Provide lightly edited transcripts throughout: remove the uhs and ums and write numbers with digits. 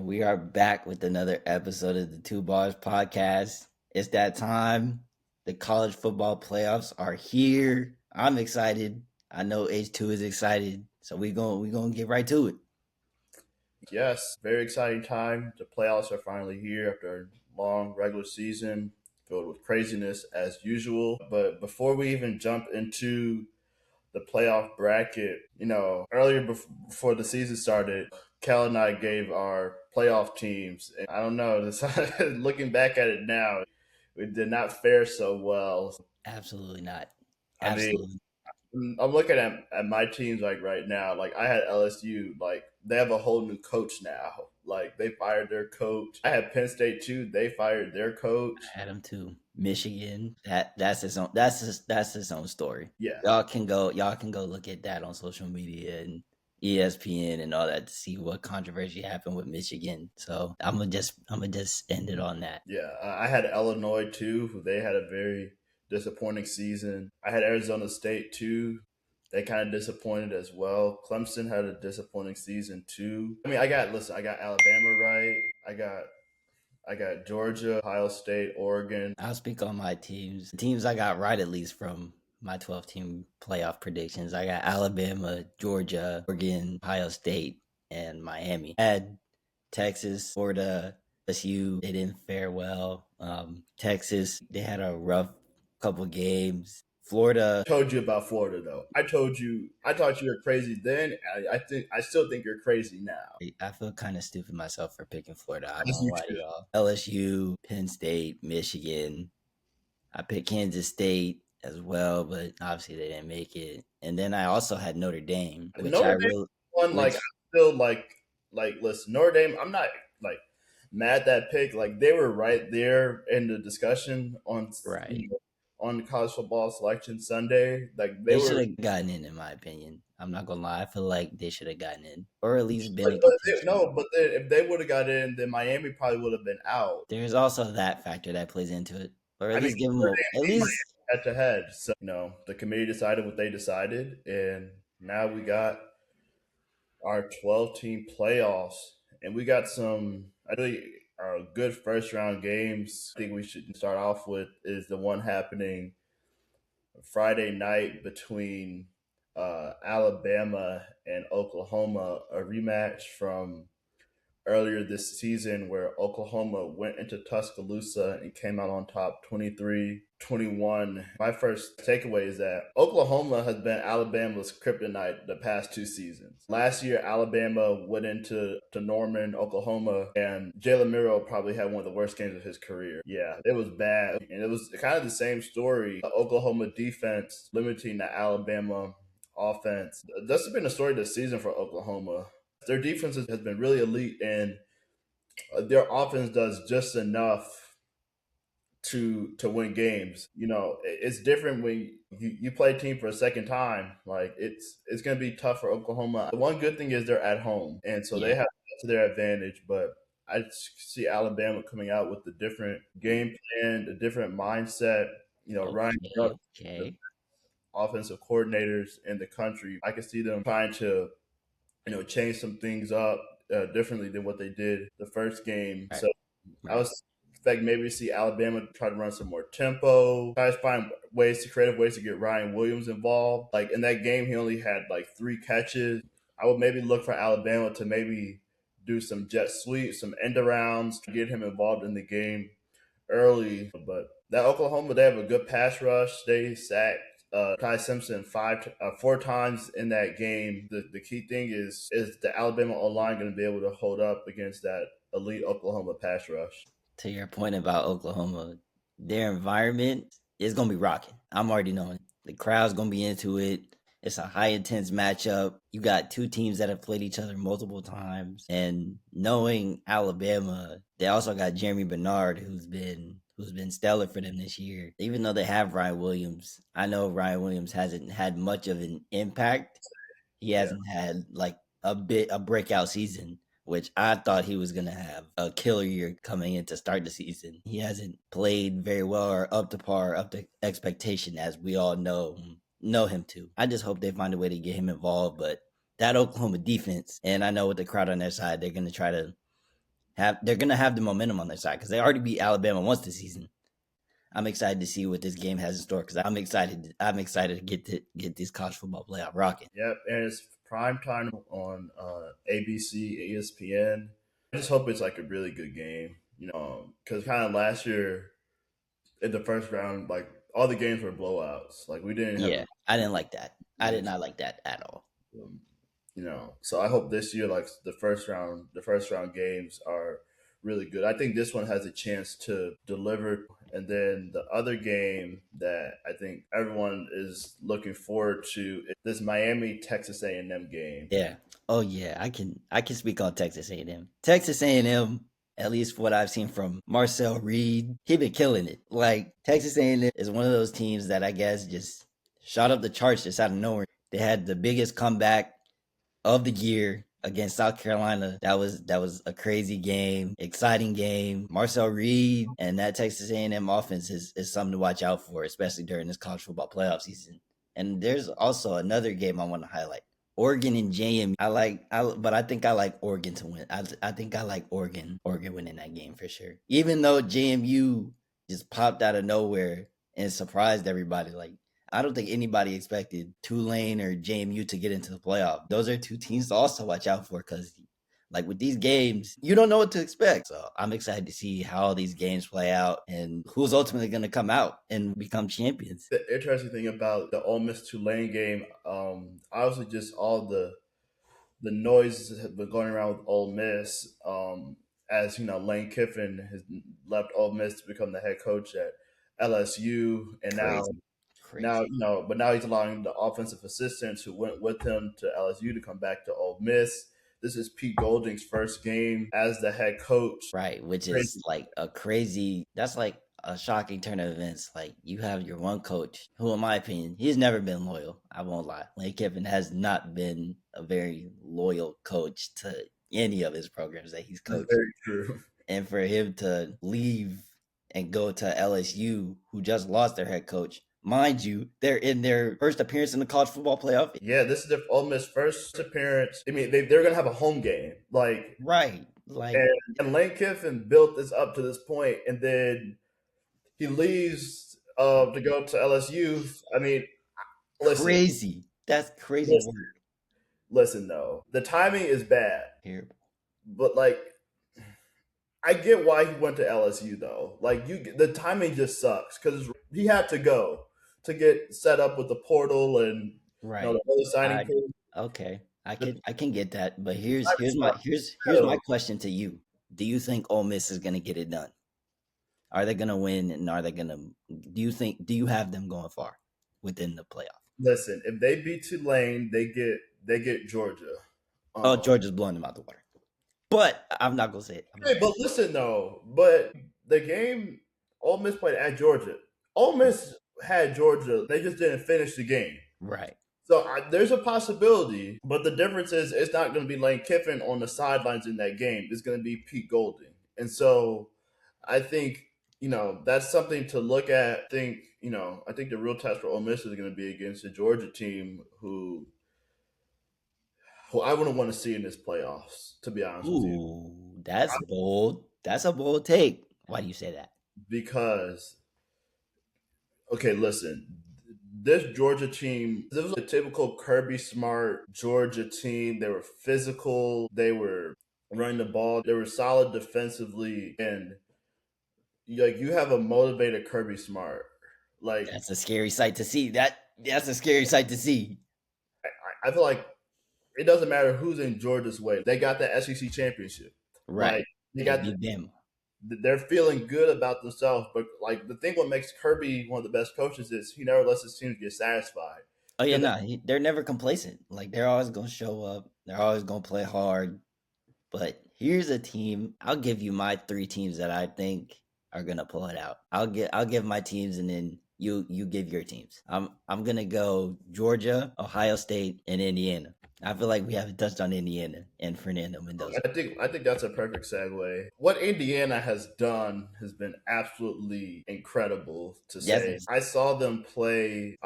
And we are back with another episode of the 2BallersPodcast. It's that time. The college football playoffs are here. I'm excited. I know H2 is excited. So we're gonna get right to it. Yes, very exciting time. The playoffs are finally here after a long regular season filled with craziness as usual. But before we even jump into the playoff bracket, earlier before the season started, Kell and I gave our playoff teams. And I don't know, looking back at it now, we did not fare so well. Absolutely not. I mean, Absolutely. I'm looking at my teams like right now. Like I had LSU, like they have a whole new coach now. Like they fired their coach. I had Penn State too. They fired their coach. I had him too. Michigan. That's his own. That's his own story. Yeah, Y'all can go look at that on social media and ESPN and all that to see what controversy happened with Michigan. So I'm gonna just end it on that. yeah. I had Illinois too. Who they had a very disappointing season. I had Arizona State too. They kind of disappointed as well. Clemson had a disappointing season too. I mean, I got Alabama right. I got Georgia, Ohio State, Oregon. I'll speak on my teams. The teams I got right, at least from my 12 team playoff predictions. I got Alabama, Georgia, Oregon, Ohio State, and Miami. I had Texas, Florida, LSU. They didn't fare well. Texas, they had a rough couple games. Florida. I told you about Florida though. I thought you were crazy then. I still think you're crazy now. I feel kind of stupid myself for picking Florida. I Yes, don't you lie to should. y'all. LSU, Penn State, Michigan. I picked Kansas State as well, but obviously they didn't make it. And then I also had Notre Dame, which Notre I Dame really, won. Like which I still like listen. Notre Dame. I'm not like mad at that pick. Like they were right there in the discussion on right. on college football selection Sunday. Like they They should were. have gotten in my opinion. I'm not gonna lie. I feel like they should have gotten in, or at least been But, in but they, contention. no, but then, if they would have got in, then Miami probably would have been out. There's also that factor that plays into it, or I at mean, least give them Notre at Dame beat least. Miami head to head. So the committee decided what they decided, and now we got our 12 team playoffs, and we got some I really good first round games. I think we should start off with is the one happening Friday night between Alabama and Oklahoma, a rematch from earlier this season where Oklahoma went into Tuscaloosa and came out on top 23-21. My first takeaway is that Oklahoma has been Alabama's kryptonite the past two seasons. Last year, Alabama went into Norman, Oklahoma, and Jalen Miro probably had one of the worst games of his career. Yeah, it was bad. And it was kind of the same story. The Oklahoma defense limiting the Alabama offense. That's been the story this season for Oklahoma. Their defense has been really elite, and their offense does just enough to win games. It's different when you play a team for a second time. Like it's going to be tough for Oklahoma. The one good thing is they're at home, and so they have that to their advantage. But I see Alabama coming out with a different game plan, a different mindset. Ryan Grubb, the offensive coordinators in the country. I can see them trying to change some things up differently than what they did the first game. Right. So I was expecting maybe to see Alabama try to run some more tempo, try to find creative ways to get Ryan Williams involved. Like in that game, he only had like 3 catches. I would maybe look for Alabama to maybe do some jet sweeps, some end arounds to get him involved in the game early. But that Oklahoma, they have a good pass rush. They sacked Ty Simpson 4 times in that game. The key thing is the Alabama O-line going to be able to hold up against that elite Oklahoma pass rush? To your point about Oklahoma, their environment is going to be rocking. I'm already knowing it. The crowd's going to be into it. It's a high intense matchup. You got two teams that have played each other multiple times, and knowing Alabama, they also got Jeremy Bernard, who's been stellar for them this year. Even though they have Ryan Williams, I know Ryan Williams hasn't had much of an impact. He hasn't had like a breakout season, which I thought he was gonna have a killer year coming in to start the season. He hasn't played very well or up to par, up to expectation, as we all know him to. I just hope they find a way to get him involved. But that Oklahoma defense, and I know with the crowd on their side, they're gonna try to they're gonna have the momentum on their side because they already beat Alabama once this season. I'm excited to see what this game has in store because I'm excited. I'm excited to get this college football playoff rocking. Yep, and it's prime time on ABC, ESPN. I just hope it's like a really good game, because kind of last year in the first round, like all the games were blowouts. Like we didn't have Yeah, I didn't like that. I did games. not like that at all. So I hope this year, like the first round games are really good. I think this one has a chance to deliver. And then the other game that I think everyone is looking forward to is this Miami Texas A&M game. Yeah. Oh yeah, I can speak on Texas A&M. Texas A&M, at least what I've seen from Marcel Reed, he been killing it. Like Texas A&M is one of those teams that I guess just shot up the charts just out of nowhere. They had the biggest comeback of the year against South Carolina. That was a crazy game, exciting game. Marcel Reed and that Texas A&M offense is something to watch out for, especially during this college football playoff season. And there's also another game I want to highlight. Oregon and JMU. But I think I like Oregon to win. I think I like Oregon winning that game for sure. Even though JMU just popped out of nowhere and surprised everybody. Like I don't think anybody expected Tulane or JMU to get into the playoff. Those are two teams to also watch out for because, like with these games, you don't know what to expect. So I'm excited to see how all these games play out and who's ultimately going to come out and become champions. The interesting thing about the Ole Miss Tulane game, obviously, just all the noise that has been going around with Ole Miss, as Lane Kiffin has left Ole Miss to become the head coach at LSU, and now Crazy, now crazy. but now he's allowing the offensive assistants who went with him to LSU to come back to Ole Miss. This is Pete Golding's first game as the head coach. Right, which is Crazy. like that's like a shocking turn of events. Like you have your one coach who, in my opinion, he's never been loyal. I won't lie. Lane Kiffin has not been a very loyal coach to any of his programs that he's That's coached. very true. And for him to leave and go to LSU, who just lost their head coach, mind you, they're in their first appearance in the college football playoff. Yeah, this is their Ole Miss first appearance. I mean, they're gonna have a home game, like, Right, like and Lane Kiffin built this up to this point, and then he leaves to go to LSU. I mean, listen, crazy. That's crazy listen, work. listen. Though the timing is bad, Terrible. but like I get why he went to LSU though. Like the timing just sucks because he had to go to get set up with the portal and Right. the early signing I period. Okay. I The can I can get that, but timing sucks. here's my So, question to you. Do you think Ole Miss is going to get it done? Are they going to win and are they going to do you have them going far within the playoff? listen, if they beat Tulane, they get Georgia. Oh, Um, Georgia's blowing them out the water. But I'm not going to say it. I'm not hey, but listen though, but the game Ole Miss played at Georgia. Ole Miss had Georgia. They just didn't finish the game. right. So there's a possibility, but the difference is it's not going to be Lane Kiffin on the sidelines in that game. It's going to be Pete Golding, and so I think that's something to look at. I think the real test for Ole Miss is going to be against the Georgia team, who I wouldn't want to see in this playoffs. To be honest with you, Ooh, that's bold. That's a bold take. Why do you say that? because okay, listen. This Georgia team, this was a typical Kirby Smart Georgia team. They were physical. They were running the ball. They were solid defensively, and like you have a motivated Kirby Smart. Like That's a scary sight to see. That's a scary sight to see. I feel like it doesn't matter who's in Georgia's way. They got the SEC championship. Right. Like they They got beat them. they're feeling good about themselves. But like the thing, what makes Kirby one of the best coaches is he never lets his teams get satisfied. Oh yeah, Because no, they're never complacent. Like they're always gonna show up. They're always gonna play hard. But here's a team. I'll give you my three teams that I think are gonna pull it out. I'll give my teams, and then you give your teams. I'm gonna go Georgia, Ohio State, and Indiana. I feel like we haven't touched on Indiana and Fernando Mendoza. I think that's a perfect segue. What Indiana has done has been absolutely incredible to Yes, say. I saw them play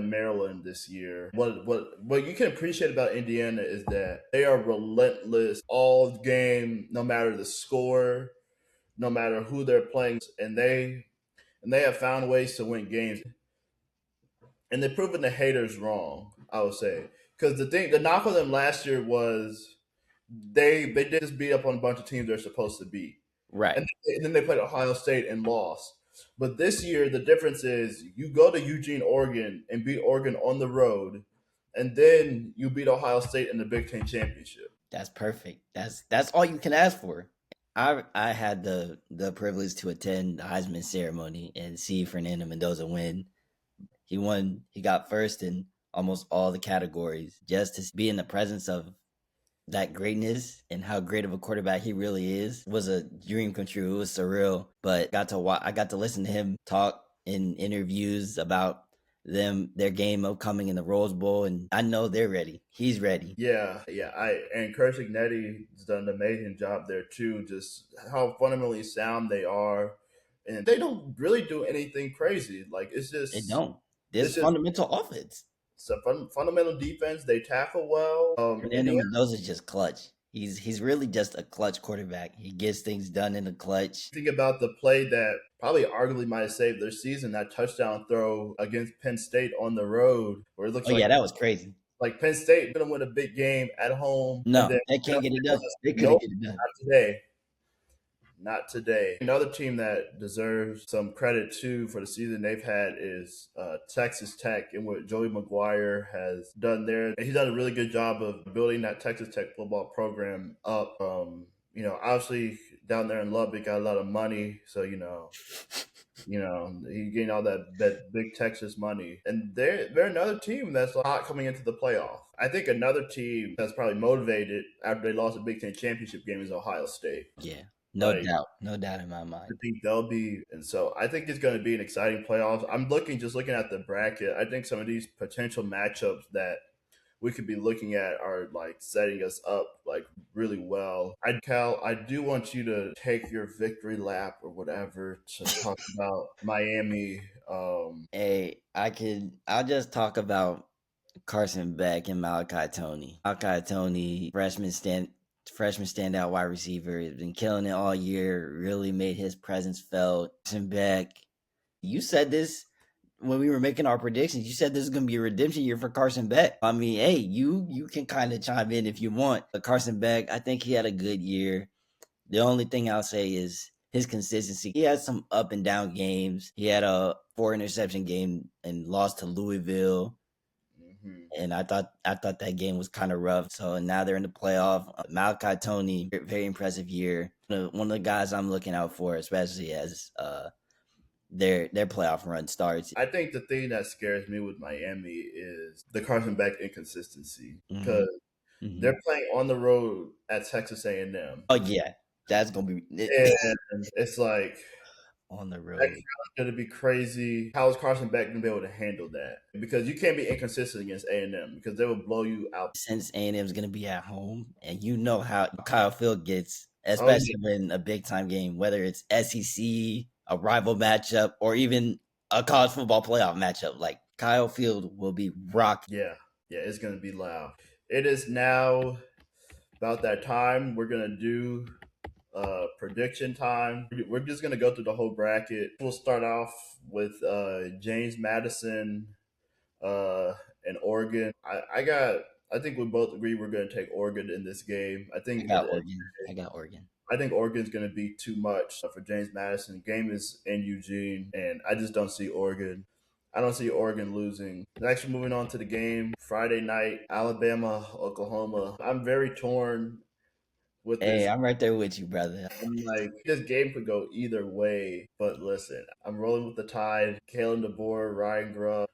Maryland this year. What you can appreciate about Indiana is that they are relentless all game, no matter the score, no matter who they're playing, and they have found ways to win games, and they've proven the haters wrong. I would say, because the knock on them last year was they did just beat up on a bunch of teams they're supposed to beat, right. and then they played Ohio State and lost. But this year, the difference is you go to Eugene, Oregon, and beat Oregon on the road, and then you beat Ohio State in the Big Ten championship. That's perfect. That's all you can ask for. I had the privilege to attend the Heisman ceremony and see Fernando Mendoza win. He won. He got first in almost all the categories. Just to be in the presence of that greatness and how great of a quarterback he really is was a dream come true. It was surreal, but I got to listen to him talk in interviews about their game upcoming in the Rose Bowl, and I know they're ready. He's ready. Yeah. And Kurt Ignetti has done an amazing job there too. Just how fundamentally sound they are, and they don't really do anything crazy. Like They don't. This it's just fundamental offense. it's a fundamental defense. They tackle well. Fernando Mendoza is just clutch. He's really just a clutch quarterback. He gets things done in the clutch. Think about the play that probably arguably might have saved their season, that touchdown throw against Penn State on the road, where it looks Oh yeah, that was crazy. like Penn State going to win a big game at home, and No, then they can't get it done. They couldn't nope, get it done. not today. Not today. Another team that deserves some credit too for the season they've had is Texas Tech, and what Joey McGuire has done there. He's done a really good job of building that Texas Tech football program up. Obviously down there in Lubbock got a lot of money, so he's getting all that big Texas money, and they're another team that's not coming into the playoff. I think another team that's probably motivated after they lost the Big Ten championship game is Ohio State. Yeah, Like no doubt in my I mind. think they'll be, and so I think it's going to be an exciting playoffs. I'm looking at the bracket. I think some of these potential matchups that we could be looking at are like setting us up like really well. Cal, I do want you to take your victory lap or whatever to talk about Miami. Hey, I'll just talk about Carson Beck and Malachi Tony. Malachi Tony, freshman standout wide receiver, has been killing it all year, really made his presence felt. Carson Beck, you said this when we were making our predictions. You said this is gonna be a redemption year for Carson Beck. I mean, hey, you can kind of chime in if you want. But Carson Beck, I think he had a good year. The only thing I'll say is his consistency. He had some up and down games. He had a 4 interception game and lost to Louisville. Mhm. And I thought that game was kind of rough. So now they're in the playoff. Malachi Tony, very impressive year. One of the guys I'm looking out for, especially as their playoff run starts. I think the thing that scares me with Miami is the Carson Beck inconsistency Hmm. because Hmm. they're playing on the road at Texas A&M, Oh yeah, that's gonna be and it's like on the that road. crowd's gonna be crazy. How is Carson Beck gonna be able to handle that? Because you can't be inconsistent against A&M because they will blow you out. Since A&M is gonna be at home, and you know how Kyle Field gets, Oh especially when a big time game, whether it's SEC, a rival matchup, or even a college football playoff matchup, like Kyle Field will be rock. yeah, yeah, it's gonna be loud. It is now about that time. We're gonna do prediction time. We're just gonna go through the whole bracket. We'll start off with James Madison uh, and Oregon. I think we both agree we're going to take Oregon in this game. I got Oregon. I think Oregon's going to be too much for James Madison. The game is in Eugene, and I just don't see Oregon. I don't see Oregon losing. Actually, moving on to the game Friday night, Alabama, Oklahoma. I'm very torn with Hey, this. I'm right there with you, brother. I'm like, this game could go either way. But listen, I'm rolling with the Tide. Kalen DeBoer, Ryan Grubb.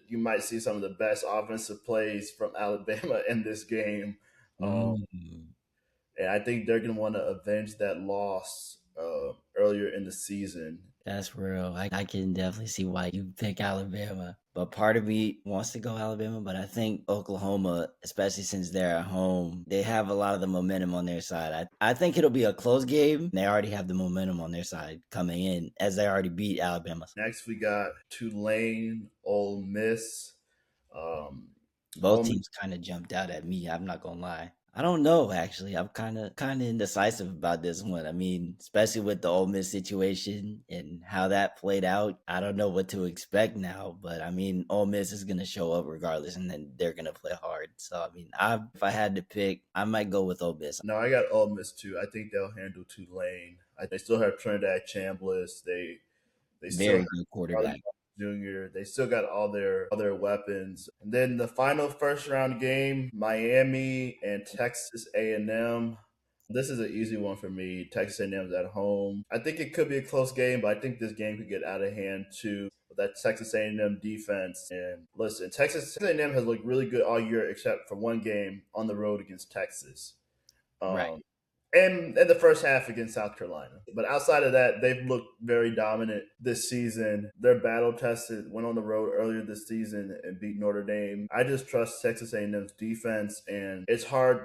You might see some of the best offensive plays from Alabama in this game. Um, Mm. and I think they're going to want to avenge that loss earlier in the season. That's real. I can definitely see why you pick Alabama. But part of me wants to go Alabama, but I think Oklahoma, especially since they're at home, they have a lot of the momentum on their side. I think it'll be a close game. They already have the momentum on their side coming in as they already beat Alabama. Next, we got Tulane, Ole Miss. Um, Both Ole Miss, teams kind of jumped out at me. I'm not gonna lie. I don't know actually. I'm kind of indecisive about this one. I mean, especially with the Ole Miss situation and how that played out. I don't know what to expect now, but I mean, Ole Miss is gonna show up regardless, and then they're gonna play hard. So I mean, if I had to pick, I might go with Ole Miss. no, I got Ole Miss too. I think they'll handle Tulane. They still have Trinidad Chambliss. They still Very have good Charlie quarterback. Jr. They still got all their weapons. And then the final first round game, Miami and Texas A&M. This is an easy one for me. Texas A&M's at home. I think it could be a close game, but I think this game could get out of hand too. With that Texas A&M defense, and listen, Texas A&M has looked really good all year, except for one game on the road against Texas. Right. Um, and in the first half against South Carolina. But outside of that, they've looked very dominant this season. They're battle tested, went on the road earlier this season and beat Notre Dame. I just trust Texas A&M's defense, and it's hard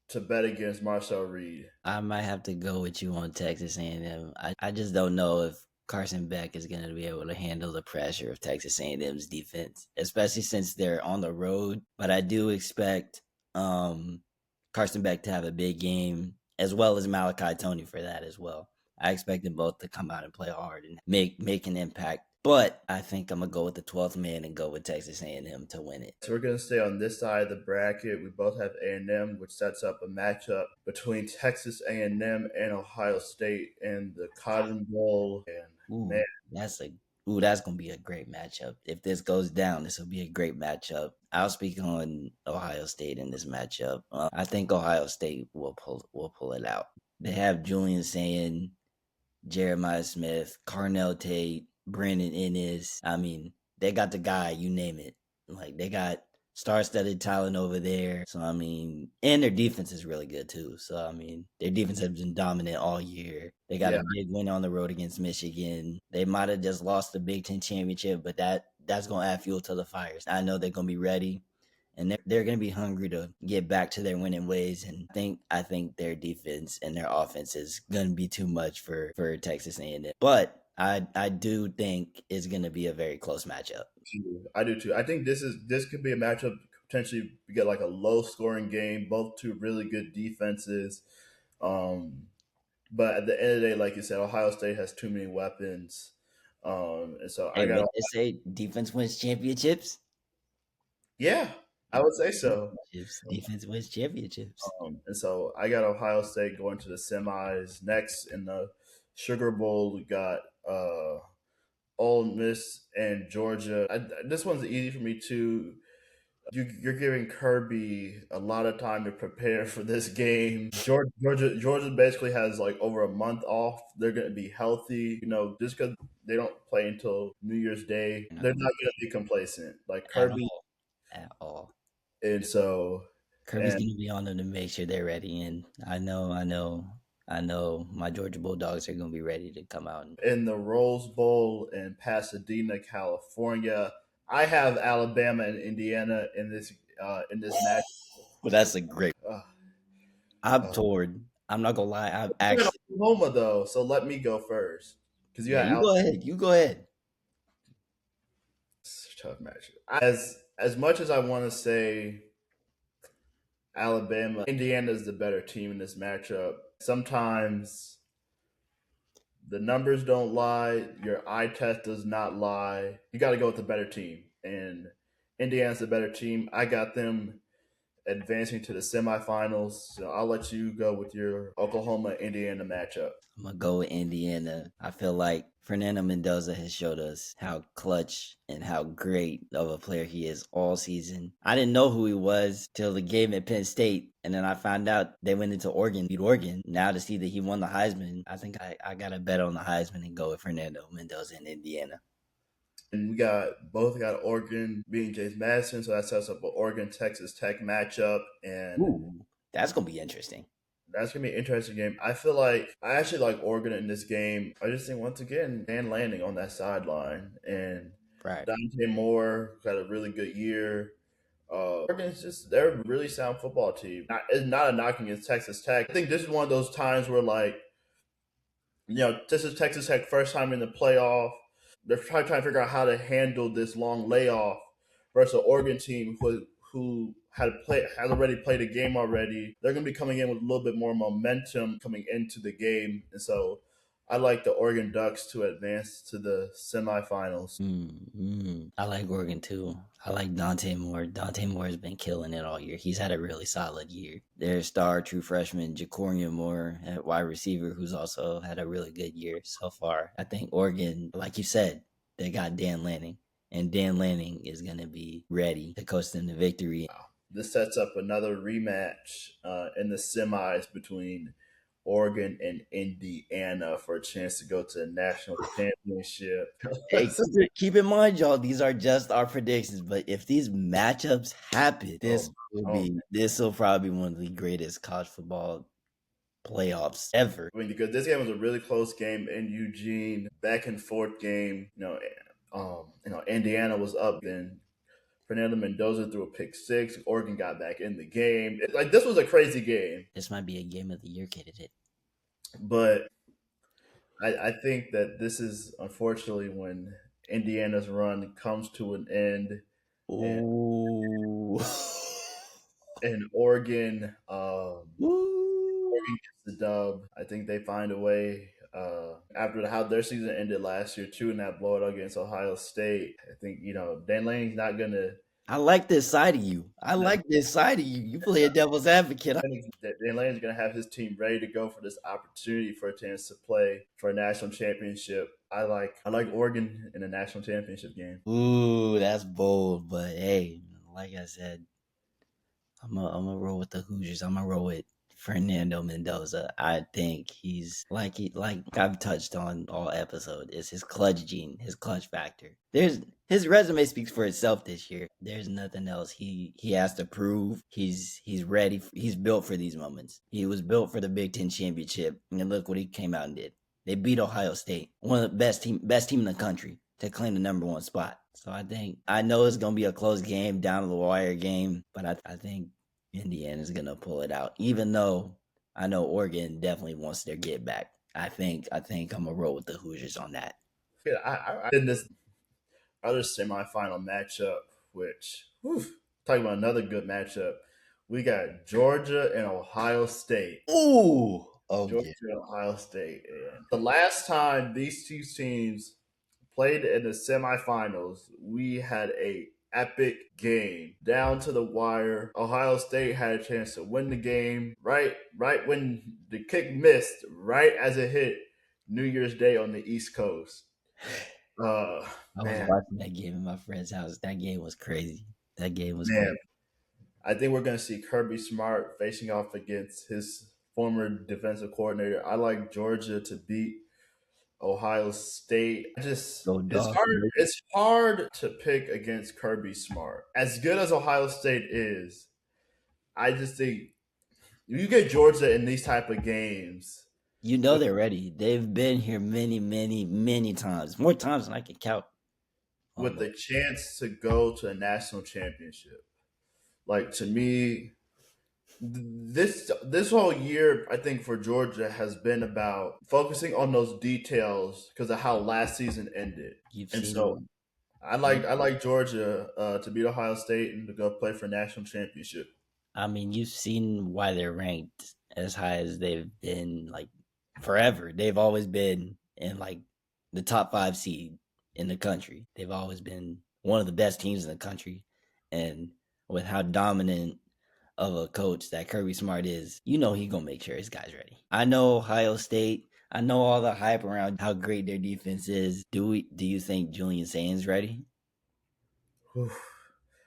to bet against Marcel Reed. I might have to go with you on Texas A&M. I just don't know if Carson Beck is going to be able to handle the pressure of Texas A&M's defense, especially since they're on the road. But I do expect Carson Beck to have a big game, as well as Malachi Tony for that as well. I expect them both to come out and play hard and make an impact. But I think I'm gonna go with the 12th man and go with Texas A&M to win it. So we're going to stay on this side of the bracket. We both have A&M, which sets up a matchup between Texas A&M and Ohio State in the Cotton Bowl. And Ooh, man, that's a that's gonna be a great matchup. If this goes down, this will be a great matchup. I'll speak on Ohio State in this matchup. I think Ohio State will pull it out. They have Julian saying Jeremiah Smith, Carnell Tate, Brandon Innes. I mean, they got the guy, you name it. Like they got star-studded talent over there. So I mean, and their defense is really good too. So I mean, their defense has been dominant all year. They got yeah, a big win on the road against Michigan. They might have just lost the Big Ten championship, but that's gonna add fuel to the fires. I know they're gonna be ready and they're going to be hungry to get back to their winning ways. And I think their defense and their offense is going to be too much for Texas A&M. But I do think it's going to be a very close matchup. I do too. I think this could be a matchup potentially we get like a low scoring game, both two really good defenses. Um, but at the end of the day, like you said, Ohio State has too many weapons. And so Hey, I got what they say, defense wins championships. yeah, I would say so. Defense wins championships. And so I got Ohio State going to the semis. Next in the Sugar Bowl, we got Ole Miss and Georgia. This one's easy for me too. You're giving Kirby a lot of time to prepare for this game. Georgia basically has like over a month off. They're going to be healthy. You know, just because they don't play until New Year's Day, No, they're not going to be complacent. Like at Kirby, all. At all. and so Kirby's and going to be on them to make sure they're ready. And I know my Georgia Bulldogs are going to be ready to come out. in the Rose Bowl in Pasadena, California, I have Alabama and Indiana in this match. Well, that's a great. Uh, I'm uh, torn. I'm not gonna lie. I've you're in actually. Oklahoma though, so let me go first because you Yeah, got you Alabama. go ahead. You go ahead. Tough match. As much as I want to say Alabama, Indiana is the better team in this matchup. Sometimes the numbers don't lie. Your eye test does not lie. You got to go with the better team, and Indiana's the better team. I got them advancing to the semifinals. So I'll let you go with your Oklahoma Indiana matchup. I'm gonna go with Indiana. I feel like Fernando Mendoza has showed us how clutch and how great of a player he is all season. I didn't know who he was till the game at Penn State, and then I found out they went into Oregon, beat Oregon. Now to see that he won the Heisman, I think I got to bet on the Heisman and go with Fernando Mendoza in Indiana. And we got Oregon beating James Madison, so that sets up an Oregon Texas Tech matchup, and Ooh, that's gonna be interesting. That's gonna be an interesting game. I feel like I actually like Oregon in this game. I just think once again Dan Lanning on that sideline and Right. Dante Moore had a really good year. Oregon's they're a really sound football team. It's not a knock against Texas Tech. I think this is one of those times where this is Texas Tech first time in the playoff. They're trying to figure out how to handle this long layoff versus an Oregon team who has already played a game already. They're going to be coming in with a little bit more momentum coming into the game, and so I like the Oregon Ducks to advance to the semifinals. I like Oregon too. I like Dante Moore. Dante Moore has been killing it all year. He's had a really solid year. Their star true freshman Jacorian Moore at wide receiver, who's also had a really good year so far. I think Oregon, like you said, they got Dan Lanning, and Dan Lanning is going to be ready to coast them to victory. Wow. This sets up another rematch in the semis between Oregon and Indiana for a chance to go to the national championship. Hey, keep in mind, y'all, these are just our predictions. But if these matchups happen, this will probably be one of the greatest college football playoffs ever. I mean, because this game was a really close game in Eugene, back and forth game. Indiana was up, then Fernando Mendoza threw a pick six. Oregon got back in the game. This was a crazy game. This might be a game of the year candidate. But I think that this is unfortunately when Indiana's run comes to an end. Ooh. And Oregon gets the dub. I think they find a way after how their season ended last year too, in that blowout against Ohio State. I think Dan Lanning's not gonna. I like this side of you. You play a devil's advocate. I think that Dan Lanning's gonna have his team ready to go for this opportunity for a chance to play for a national championship. I like Oregon in a national championship game. Ooh, that's bold, but hey, like I said, I'm gonna roll with the Hoosiers. I'm gonna roll with Fernando Mendoza. I think he's like I've touched on all episode, is his clutch gene, his clutch factor. His resume speaks for itself this year. There's nothing else he has to prove. He's ready. He's built for these moments. He was built for the Big Ten championship, and look what he came out and did. They beat Ohio State, one of the best team in the country, to claim the number one spot. So I know it's gonna be a close game, down to the wire game, but I think Indiana's gonna pull it out. Even though I know Oregon definitely wants their get back. I think I'm gonna roll with the Hoosiers on that. Yeah, I in this other semifinal matchup, which talking about another good matchup, we got Georgia and Ohio State. Ooh, Georgia and Ohio State. And the last time these two teams played in the semifinals, we had a epic game down to the wire. Ohio State had a chance to win the game right when the kick missed, right as it hit New Year's Day on the East Coast. I was watching that game in my friend's house. That game was crazy. Crazy. I think we're going to see Kirby Smart facing off against his former defensive coordinator. I like Georgia to beat Ohio State. It's hard to pick against Kirby Smart. As good as Ohio State is, I just think you get Georgia in these type of games. They're ready. They've been here many, many, many times. More times than I can count. With the chance to go to a national championship. Like, to me, this whole year, I think for Georgia has been about focusing on those details because of how last season ended. I like Georgia to beat Ohio State and to go play for a national championship. I mean, you've seen why they're ranked as high as they've been, like, forever. They've always been in, like, the top 5 seed in the country. They've always been one of the best teams in the country. And with how dominant of a coach that Kirby Smart is, he's gonna make sure his guys ready. I know Ohio State. I know all the hype around how great their defense is. Do you think Julian Sain's ready?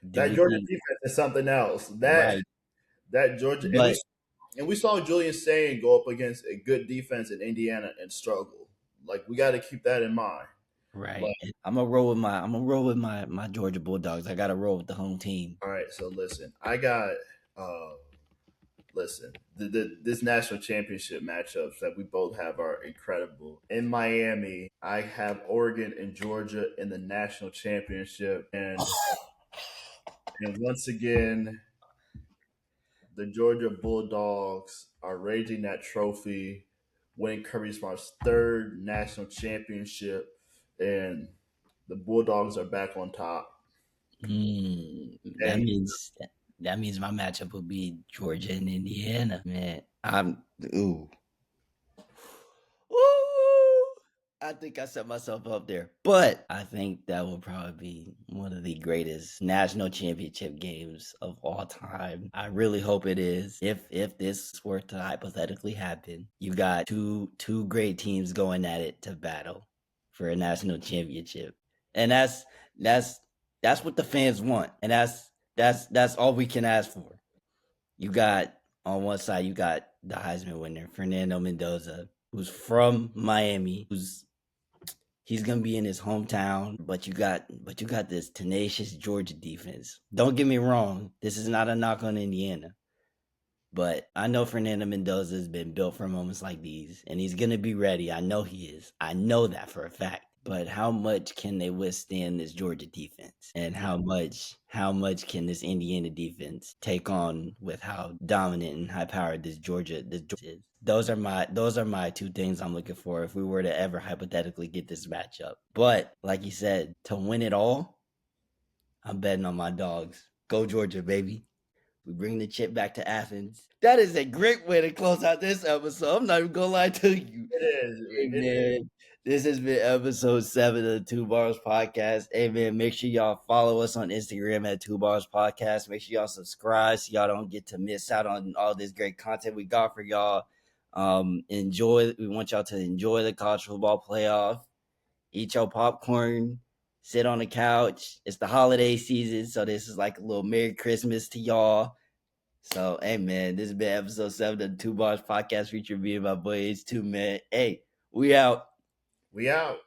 That Georgia defense is something else. That Georgia, and we saw Julian Sain go up against a good defense in Indiana and struggle. Like, we got to keep that in mind. Right. I'm gonna roll with my Georgia Bulldogs. I gotta roll with the home team. All right. So listen, I got listen, this national championship matchups that we both have are incredible. In Miami, I have Oregon and Georgia in the national championship, and once again, the Georgia Bulldogs are raising that trophy, winning Kirby Smart's third national championship, and the Bulldogs are back on top. That And means my matchup will be Georgia and Indiana, man. I'm ooh. Ooh, I think I set myself up there. But I think that will probably be one of the greatest national championship games of all time. I really hope it is. If this were to hypothetically happen, you got two great teams going at it to battle for a national championship. And that's that's what the fans want. And that's all we can ask for. You got on one side, you got the Heisman winner, Fernando Mendoza, who's from Miami, he's gonna be in his hometown, but you got this tenacious Georgia defense. Don't get me wrong, this is not a knock on Indiana. But I know Fernando Mendoza has been built for moments like these, and he's gonna be ready. I know he is. I know that for a fact. But how much can they withstand this Georgia defense? And how much can this Indiana defense take on with how dominant and high powered this Georgia is? Those are my two things I'm looking for if we were to ever hypothetically get this matchup. But like you said, to win it all, I'm betting on my dogs. Go Georgia, baby. We bring the chip back to Athens. That is a great way to close out this episode. I'm not even gonna lie to you. it is. Hey, man, this has been episode 7 of the 2Ballers Podcast. Hey, man, make sure y'all follow us on Instagram at 2Ballers Podcast. Make sure y'all subscribe so y'all don't get to miss out on all this great content we got for y'all. We want y'all to enjoy the college football playoff. Eat your popcorn. Sit on the couch. It's the holiday season, so this is like a little Merry Christmas to y'all. So, hey, man, this has been episode 7 of the 2Ballers Podcast featuring me and my boy H2, man. Hey, we out. We out.